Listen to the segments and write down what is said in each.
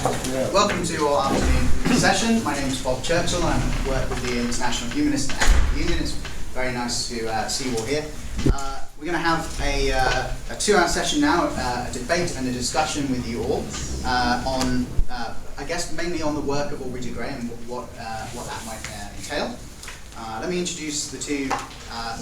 Welcome to our afternoon session. My name is Bob Churchill and I work with the International Humanist and Academic Union. It's very nice to see you all here. We're going to have a 2-hour session now, a debate and a discussion with you all on, I guess, mainly on the work of Aubrey de Grey and what that might entail. Let me introduce the two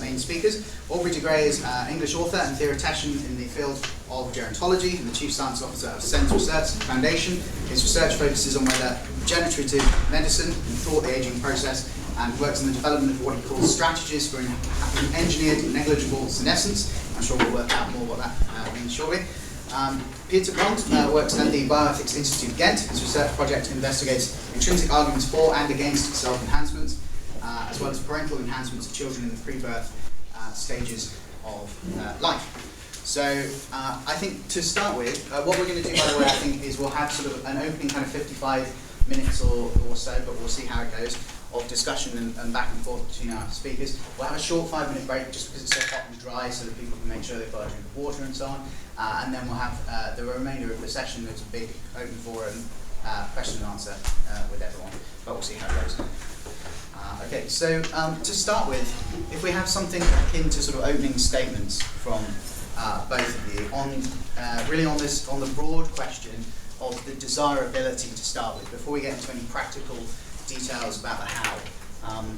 main speakers. Aubrey de Grey is an English author and theoretician in the field of gerontology and the Chief Science Officer of SENS Research Foundation. His research focuses on whether regenerative medicine can thwart the aging process and works on the development of what he calls strategies for engineered negligible senescence. I'm sure we'll work out more what that means shortly. Pieter works at the Bioethics Institute Ghent. His research project investigates intrinsic arguments for and against self-enhancement, as well as parental enhancements of children in the pre-birth stages of life. So I think to start with, what we're going to do, by the way, I think is we'll have sort of an opening kind of 55 minutes or so, but we'll see how it goes, of discussion and back and forth between our speakers. We'll have a short 5-minute break just because it's so hot and dry, so that people can make sure they've got a drink of water and so on. And then we'll have the remainder of the session. There's a big open forum, question and answer with everyone, but we'll see how it goes. Okay, so to start with, if we have something akin to sort of opening statements from both of you on really on the broad question of the desirability to start with, before we get into any practical details about the how, on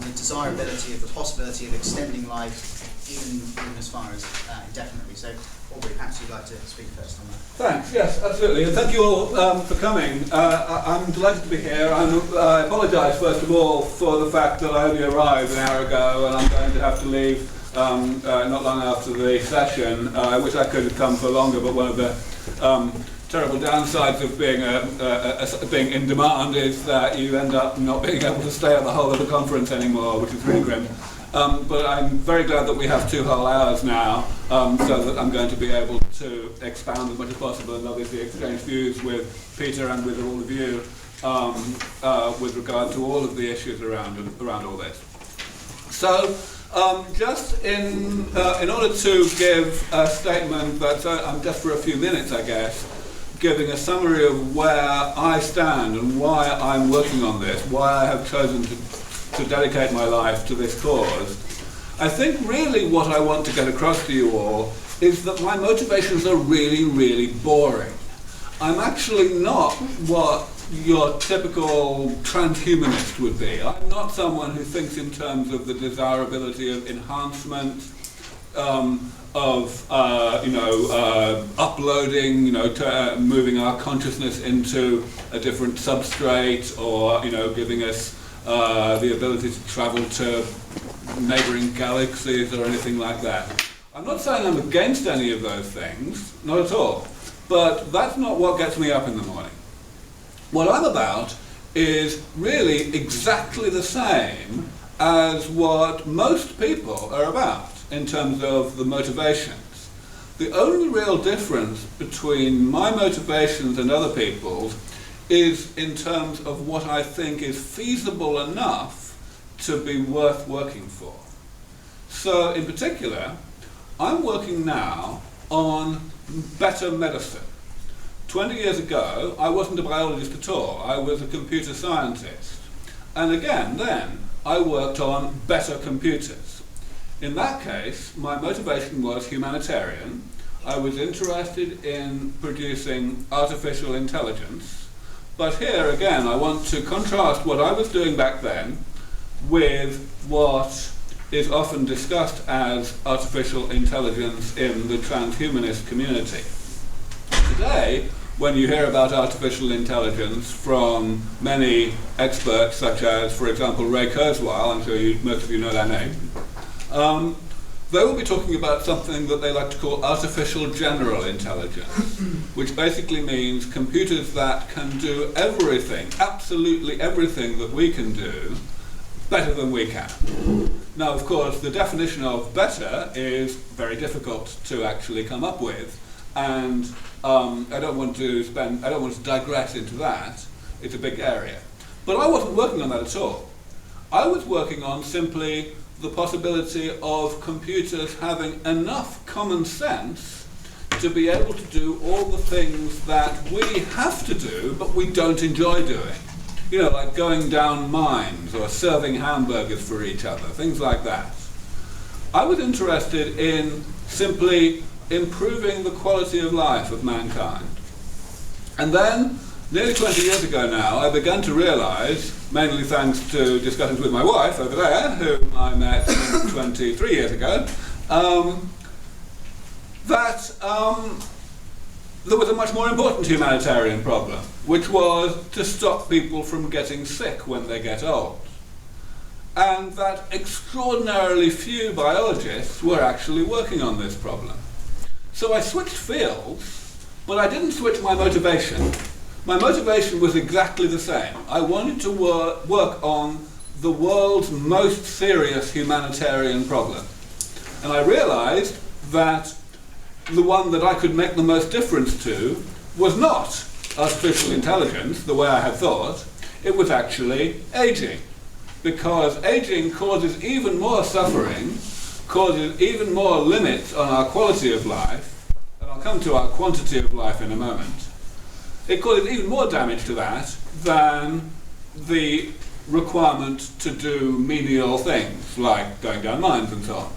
the desirability of the possibility of extending life even as far as indefinitely. So, Aubrey, perhaps you'd like to speak first on that. Thanks, yes, absolutely. And thank you all for coming. I'm delighted to be here. I apologise, first of all, for the fact that I only arrived an hour ago and I'm going to have to leave not long after the session. I wish I could have come for longer, but one of the terrible downsides of being in demand is that you end up not being able to stay at the whole of the conference anymore, which is really grim. But I'm very glad that we have 2 whole hours now, so that I'm going to be able to expound as much as possible and obviously exchange views with Pieter and with all of you with regard to all of the issues around all this. So, just in order to give a statement that's just for a few minutes, I guess, giving a summary of where I stand and why I'm working on this, why I have chosen to dedicate my life to this cause. I think really what I want to get across to you all is that my motivations are really, really boring. I'm actually not what your typical transhumanist would be. I'm not someone who thinks in terms of the desirability of enhancement, uploading, moving our consciousness into a different substrate, or giving us the ability to travel to neighbouring galaxies or anything like that. I'm not saying I'm against any of those things, not at all, but that's not what gets me up in the morning. What I'm about is really exactly the same as what most people are about in terms of the motivations. The only real difference between my motivations and other people's is in terms of what I think is feasible enough to be worth working for. So in particular, I'm working now on better medicine. 20 years ago, I wasn't a biologist at all. I was a computer scientist. And again, then, I worked on better computers. In that case, my motivation was humanitarian. I was interested in producing artificial intelligence. But here, again, I want to contrast what I was doing back then with what is often discussed as artificial intelligence in the transhumanist community. Today, when you hear about artificial intelligence from many experts, such as, for example, Ray Kurzweil, I'm sure most of you know that name, they will be talking about something that they like to call artificial general intelligence, which basically means computers that can do everything, absolutely everything that we can do, better than we can. Now, of course, the definition of better is very difficult to actually come up with, and I don't want to digress into that. It's a big area. But I wasn't working on that at all. I was working on simply the possibility of computers having enough common sense to be able to do all the things that we have to do, but we don't enjoy doing. You know, like going down mines or serving hamburgers for each other, things like that. I was interested in simply improving the quality of life of mankind. And then, nearly 20 years ago now, I began to realize, mainly thanks to discussions with my wife over there, whom I met 23 years ago, that there was a much more important humanitarian problem, which was to stop people from getting sick when they get old. And that extraordinarily few biologists were actually working on this problem. So I switched fields, but I didn't switch my motivation. My motivation was exactly the same. I wanted to work on the world's most serious humanitarian problem. And I realized that the one that I could make the most difference to was not artificial intelligence, the way I had thought. It was actually aging. Because aging causes even more suffering, causes even more limits on our quality of life, and I'll come to our quantity of life in a moment. It causes even more damage to that than the requirement to do menial things, like going down mines and so on.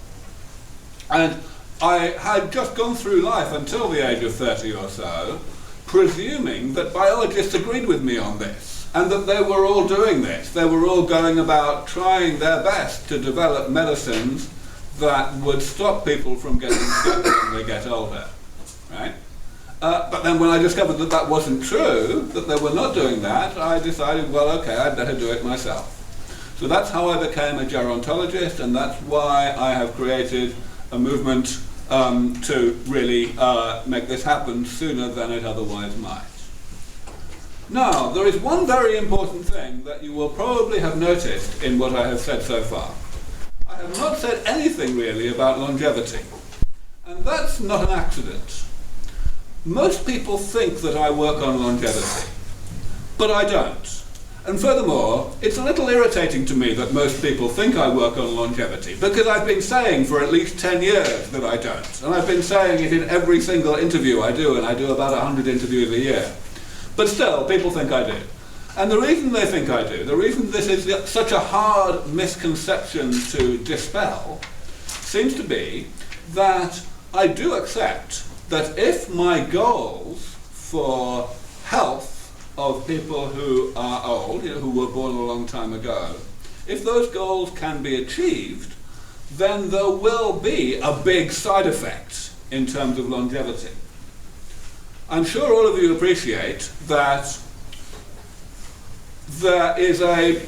And I had just gone through life until the age of 30 or so, presuming that biologists agreed with me on this, and that they were all doing this. They were all going about trying their best to develop medicines that would stop people from getting sick when they get older, right? But then when I discovered that that wasn't true, that they were not doing that, I decided, well, okay, I'd better do it myself. So that's how I became a gerontologist, and that's why I have created a movement to really make this happen sooner than it otherwise might. Now, there is one very important thing that you will probably have noticed in what I have said so far. I have not said anything really about longevity, and that's not an accident. Most people think that I work on longevity, but I don't. And furthermore, it's a little irritating to me that most people think I work on longevity, because I've been saying for at least 10 years that I don't. And I've been saying it in every single interview I do, and I do about 100 interviews a year. But still, people think I do. And the reason they think I do, the reason this is such a hard misconception to dispel, seems to be that I do accept that if my goals for health of people who are old, who were born a long time ago, if those goals can be achieved, then there will be a big side effect in terms of longevity. I'm sure all of you appreciate that there is a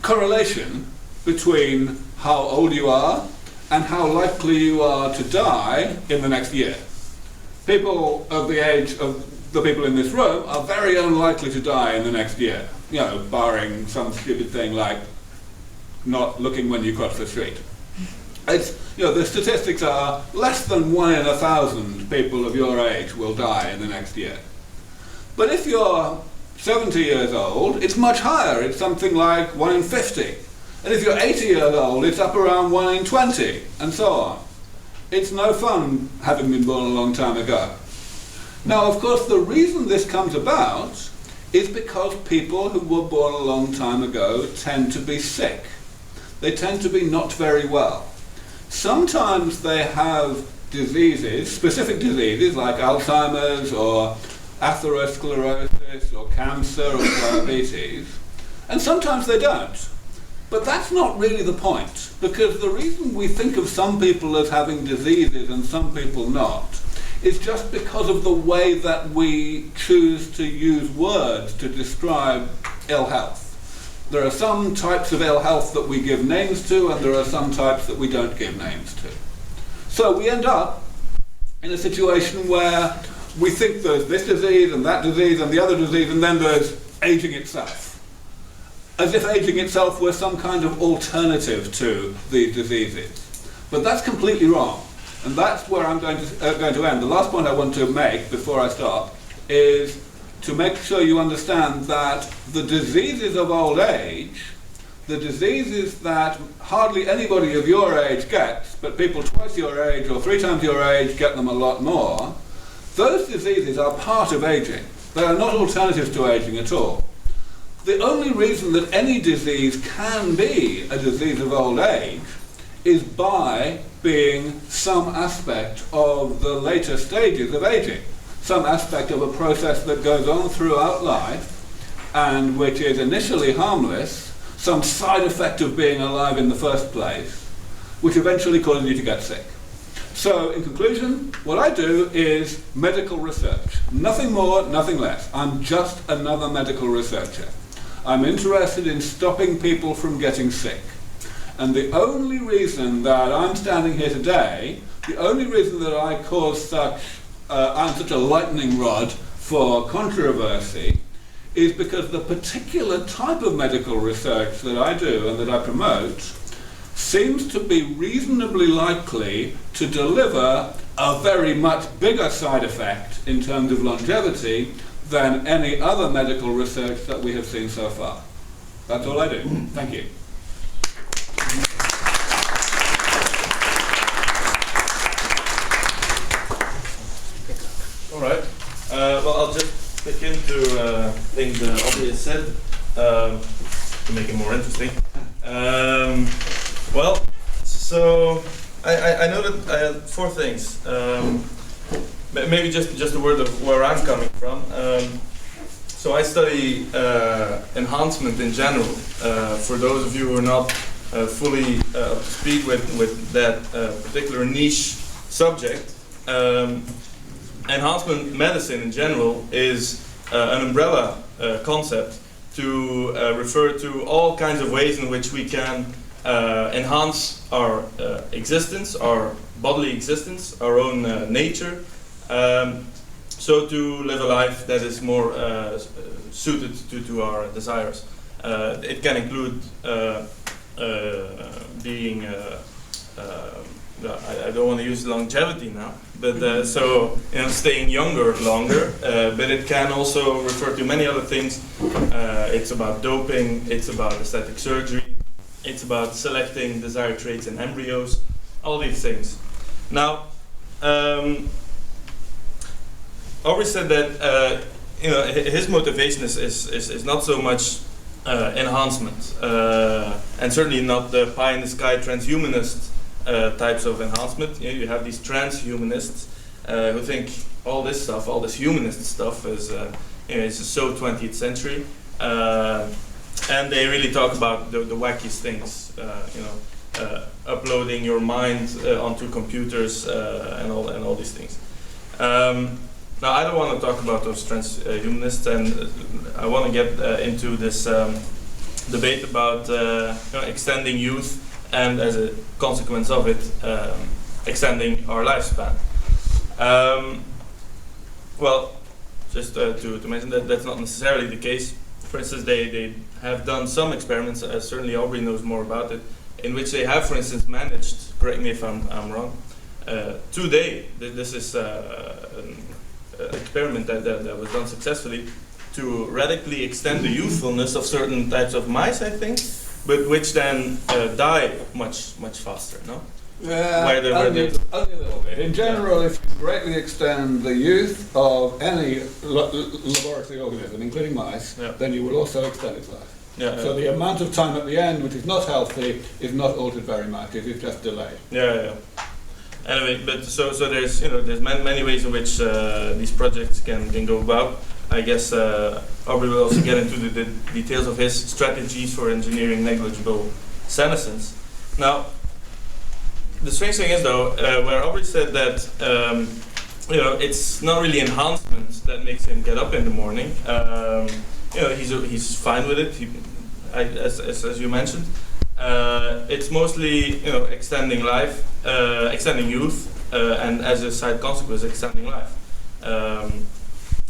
correlation between how old you are and how likely you are to die in the next year. People of the age of the people in this room are very unlikely to die in the next year, barring some stupid thing like not looking when you cross the street. It's, the statistics are less than 1 in 1,000 people of your age will die in the next year. But if you're 70 years old, it's much higher. It's something like 1 in 50. And if you're 80 years old, it's up around 1 in 20, and so on. It's no fun having been born a long time ago. Now, of course, the reason this comes about is because people who were born a long time ago tend to be sick. They tend to be not very well. Sometimes they have diseases, specific diseases like Alzheimer's or atherosclerosis or cancer or diabetes, and sometimes they don't. But that's not really the point, because the reason we think of some people as having diseases and some people not is just because of the way that we choose to use words to describe ill health. There are some types of ill health that we give names to, and there are some types that we don't give names to. So we end up in a situation where we think there's this disease and that disease and the other disease, and then there's aging itself. As if aging itself were some kind of alternative to these diseases. But that's completely wrong. And that's where I'm going to end. The last point I want to make before I stop is to make sure you understand that the diseases of old age the diseases that hardly anybody of your age gets, but people twice your age or 3 times your age get them a lot more, those diseases are part of aging. They are not alternatives to aging at all. The only reason that any disease can be a disease of old age is by being some aspect of the later stages of aging, some aspect of a process that goes on throughout life and which is initially harmless, some side effect of being alive in the first place, which eventually causes you to get sick. So, in conclusion, what I do is medical research. Nothing more, nothing less. I'm just another medical researcher. I'm interested in stopping people from getting sick. And the only reason that I'm standing here today, the only reason that I cause such, I'm such a lightning rod for controversy, is because the particular type of medical research that I do and that I promote seems to be reasonably likely to deliver a very much bigger side effect in terms of longevity than any other medical research that we have seen so far. That's all I do. Thank you. All right. Well, I'll just pick into things that Aubrey has said to make it more interesting. Well, so I know that I had 4 things. Maybe just a word of where I'm coming from. So I study enhancement in general. For those of you who are not fully up to speed with that particular niche subject, enhancement medicine in general is an umbrella concept to refer to all kinds of ways in which we can enhance our existence, our bodily existence, our own nature, so to live a life that is more suited to our desires. It can include being, I don't want to use longevity now, but so staying younger longer, but it can also refer to many other things. It's about doping, it's about aesthetic surgery, it's about selecting desired traits in embryos, all these things. Now, Aubrey said that his motivation is not so much enhancement, and certainly not the pie in the sky transhumanist types of enhancement. You have these transhumanists who think all this stuff, all this humanist stuff, is so 20th century, and they really talk about the wackiest things, uploading your mind onto computers and all these things. Now, I don't want to talk about those transhumanists, and I want to get into this debate about extending youth, and as a consequence of it, extending our lifespan. Well, just to mention that that's not necessarily the case. For instance, they have done some experiments, certainly Aubrey knows more about it, in which they have, for instance, managed, correct me if I'm wrong, today, this is an experiment that was done successfully, to radically extend the youthfulness of certain types of mice, I think, but which then die much faster, no? Only a little bit. In general, if you greatly extend the youth of any laboratory organism, including mice, then you will also extend its life. So the amount of time at the end, which is not healthy, is not altered very much. It is just delayed. Anyway, but so there's there's many ways in which these projects can go about. I guess Aubrey will also get into the details of his strategies for engineering negligible senescence. Now, the strange thing is though, where Aubrey said that it's not really enhancement that makes him get up in the morning. He's fine with it. As you mentioned, it's mostly extending life, extending youth, and as a side consequence, extending life.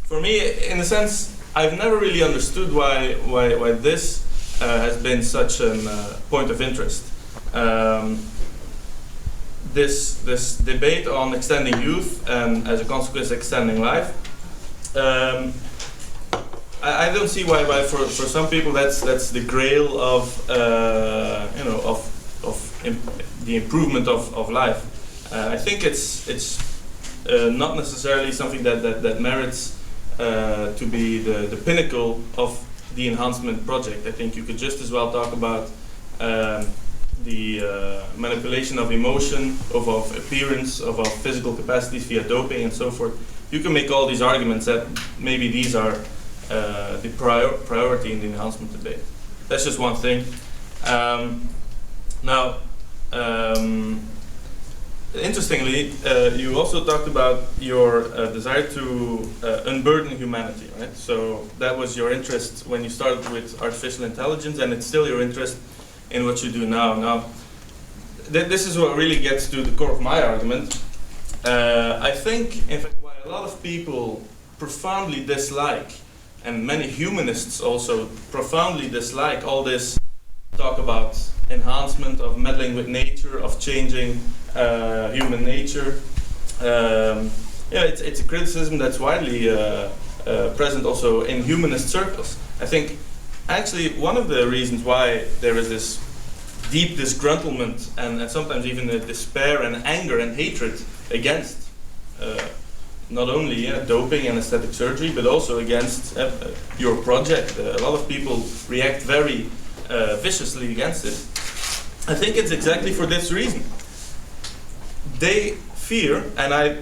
For me, in a sense, I've never really understood why this has been such a point of interest. This debate on extending youth and, as a consequence, extending life. I don't see why for some people that's the grail of the improvement of life. I think it's not necessarily something that merits to be the pinnacle of the enhancement project. I think you could just as well talk about the manipulation of emotion, of appearance, of our physical capacities via doping and so forth. You can make all these arguments that maybe these are the priority in the enhancement debate. That's just one thing. Interestingly, you also talked about your desire to unburden humanity, right? So that was your interest when you started with artificial intelligence, and it's still your interest in what you do now. Now, this is what really gets to the core of my argument. I think, in fact, why a lot of people profoundly dislike, and many humanists also profoundly dislike all this talk about enhancement, of meddling with nature, of changing human nature. It's a criticism that's widely present also in humanist circles. I think actually one of the reasons why there is this deep disgruntlement and sometimes even a despair and anger and hatred against not only doping and aesthetic surgery, but also against your project. A lot of people react very viciously against it. I think it's exactly for this reason. They fear, and I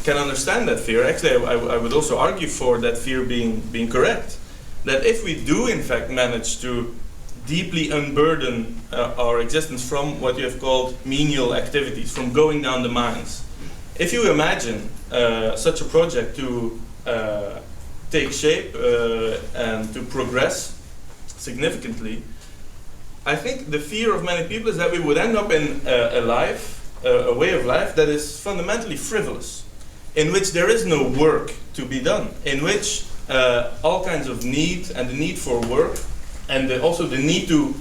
can understand that fear. Actually, I would also argue for that fear being correct. That if we do in fact manage to deeply unburden our existence from what you have called menial activities, from going down the mines. If you imagine such a project to take shape and to progress significantly, I think the fear of many people is that we would end up in a way of life that is fundamentally frivolous, in which there is no work to be done, in which all kinds of need and the need for work and also the need to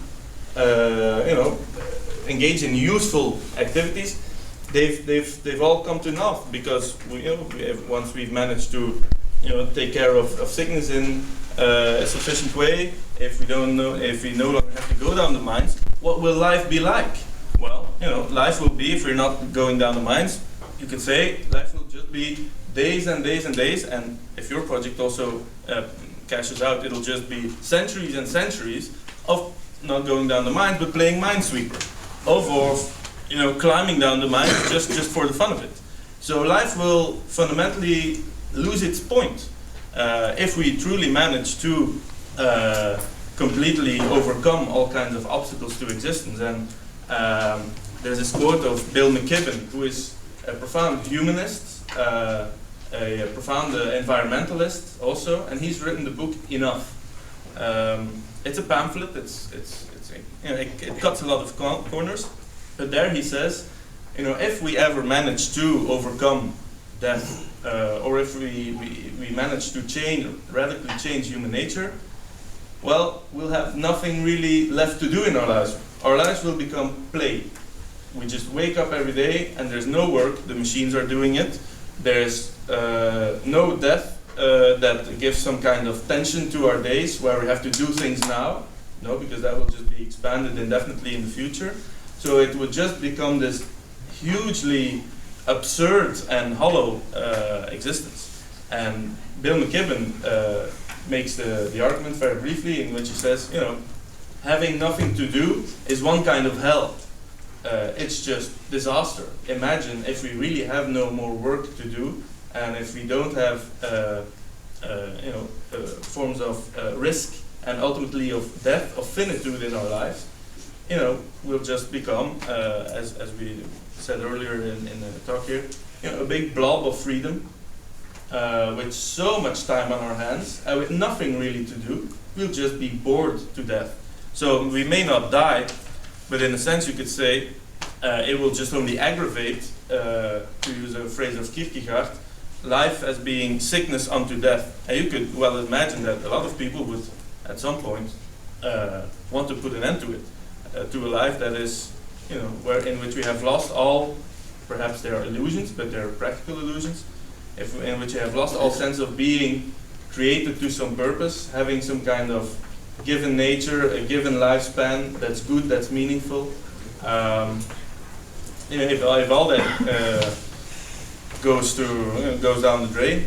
engage in useful activities, they've all come to naught, because once we've managed to take care of sickness in a sufficient way, if we no longer have to go down the mines, what will life be like? Well, life will be, if we're not going down the mines, you could say life will just be days and days and days, and if your project also cashes out, it'll just be centuries and centuries of not going down the mines, but playing minesweeper, or climbing down the mines just for the fun of it. So life will fundamentally lose its point if we truly manage to completely overcome all kinds of obstacles to existence. And there's this quote of Bill McKibben, who is a profound humanist, a profound environmentalist also, and he's written the book Enough. It's a pamphlet. It cuts a lot of corners, but there he says, if we ever manage to overcome death, or if we manage to radically change human nature, well, we'll have nothing really left to do in our lives. Our lives will become play. We just wake up every day and there's no work, the machines are doing it. There's no death that gives some kind of tension to our days where we have to do things now. No, because that will just be expanded indefinitely in the future. So it would just become this hugely absurd and hollow existence. And Bill McKibben makes the argument very briefly, in which he says, having nothing to do is one kind of hell. It's just disaster. Imagine if we really have no more work to do, and if we don't have forms of risk and ultimately of death, of finitude in our lives, we'll just become, as we said earlier in the talk here, a big blob of freedom with so much time on our hands and with nothing really to do. We'll just be bored to death. So we may not die, but in a sense you could say it will just only aggravate, to use a phrase of Kierkegaard, life as being sickness unto death. And you could well imagine that a lot of people would at some point want to put an end to it, to a life that is, in which we have lost all, perhaps there are illusions, but there are practical illusions, in which you have lost all sense of being created to some purpose, having some kind of given nature, a given lifespan that's good, that's meaningful. If all that goes down the drain,